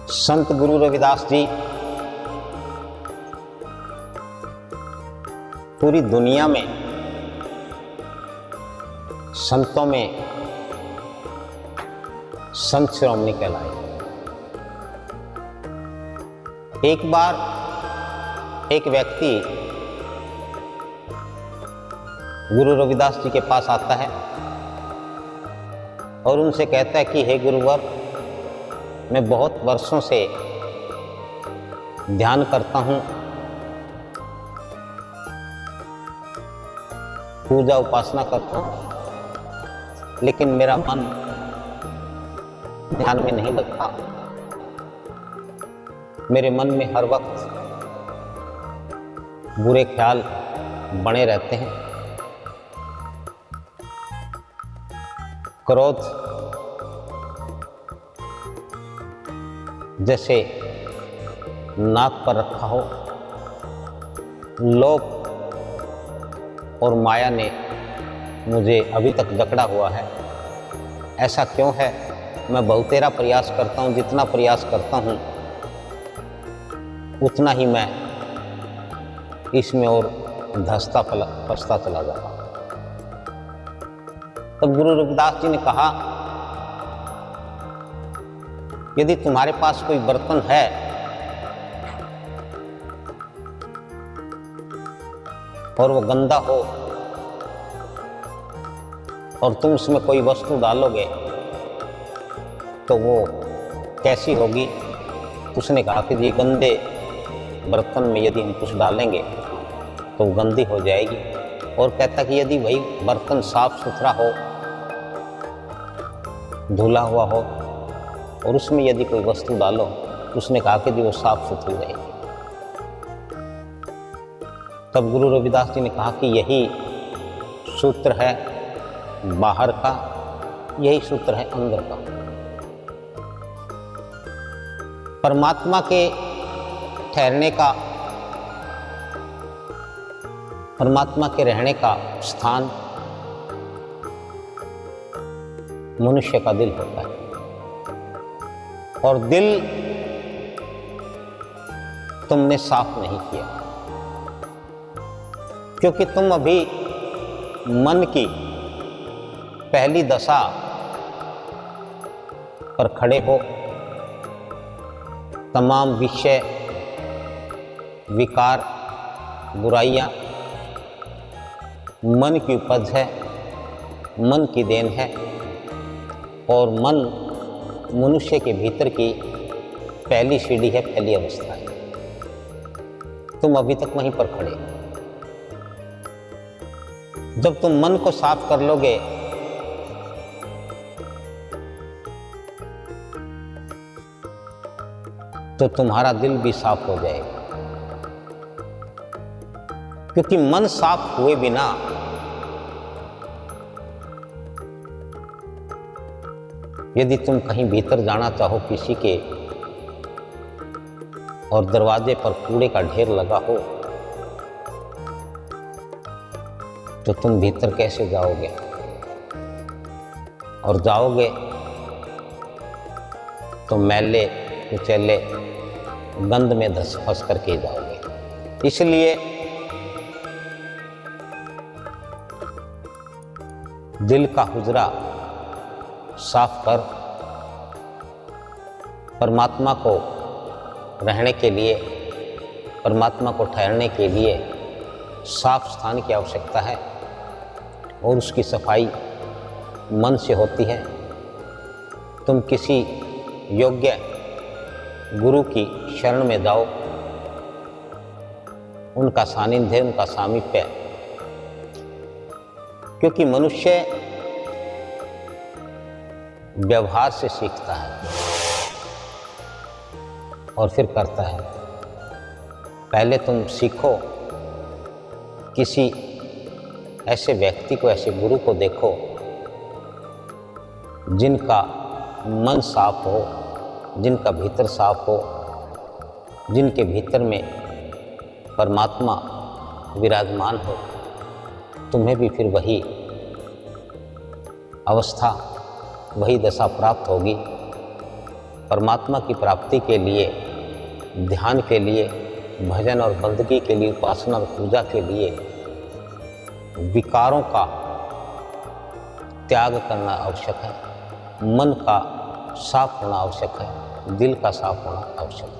संत गुरु रविदास जी पूरी दुनिया में संतों में संत शिरोमणि कहलाए। एक बार एक व्यक्ति गुरु रविदास जी के पास आता है और उनसे कहता है कि हे गुरुवर, मैं बहुत वर्षों से ध्यान करता हूँ, पूजा उपासना करता हूँ, लेकिन मेरा मन ध्यान में नहीं लगता। मेरे मन में हर वक्त बुरे ख्याल बने रहते हैं। क्रोध जैसे नाक पर रखा हो। लोभ और माया ने मुझे अभी तक जकड़ा हुआ है। ऐसा क्यों है? मैं बहुतेरा प्रयास करता हूँ, जितना प्रयास करता हूँ उतना ही मैं इसमें और धंसता फंसता चला जाता हूँ। तब गुरु रविदास जी ने कहा, यदि तुम्हारे पास कोई बर्तन है और वो गंदा हो और तुम उसमें कोई वस्तु डालोगे तो वो कैसी होगी? उसने कहा कि ये गंदे बर्तन में यदि हम कुछ डालेंगे तो वो गंदी हो जाएगी। और कहता कि यदि वही बर्तन साफ सुथरा हो, धुला हुआ हो और उसमें यदि कोई वस्तु डालो, उसने कहा कि वो साफ सुथरी रहेगी। तब गुरु रविदास जी ने कहा कि यही सूत्र है बाहर का, यही सूत्र है अंदर का। परमात्मा के ठहरने का, परमात्मा के रहने का स्थान मनुष्य का दिल होता है। और दिल तुमने साफ नहीं किया, क्योंकि तुम अभी मन की पहली दशा पर खड़े हो। तमाम विषय, विकार, बुराइयां मन की उपज है, मन की देन है। और मन मनुष्य के भीतर की पहली सीढ़ी है, पहली अवस्था है। तुम अभी तक वहीं पर खड़े हो। जब तुम मन को साफ कर लोगे तो तुम्हारा दिल भी साफ हो जाएगा, क्योंकि मन साफ हुए बिना यदि तुम कहीं भीतर जाना चाहो किसी के और दरवाजे पर कूड़े का ढेर लगा हो तो तुम भीतर कैसे जाओगे? और जाओगे तो मैले कुचैले गंध में धस फंस करके जाओगे। इसलिए दिल का हुजरा साफ कर। परमात्मा को रहने के लिए, परमात्मा को ठहरने के लिए साफ स्थान की आवश्यकता है और उसकी सफाई मन से होती है। तुम किसी योग्य गुरु की शरण में जाओ, उनका सानिध्य, उनका सामीप्य, क्योंकि मनुष्य व्यवहार से सीखता है और फिर करता है। पहले तुम सीखो, किसी ऐसे व्यक्ति को, ऐसे गुरु को देखो जिनका मन साफ हो, जिनका भीतर साफ हो, जिनके भीतर में परमात्मा विराजमान हो। तुम्हें भी फिर वही अवस्था, वही दशा प्राप्त होगी परमात्मा की प्राप्ति के लिए, ध्यान के लिए, भजन और बंदगी के लिए, उपासना और पूजा के लिए विकारों का त्याग करना आवश्यक है, मन का साफ होना आवश्यक है, दिल का साफ होना आवश्यक है।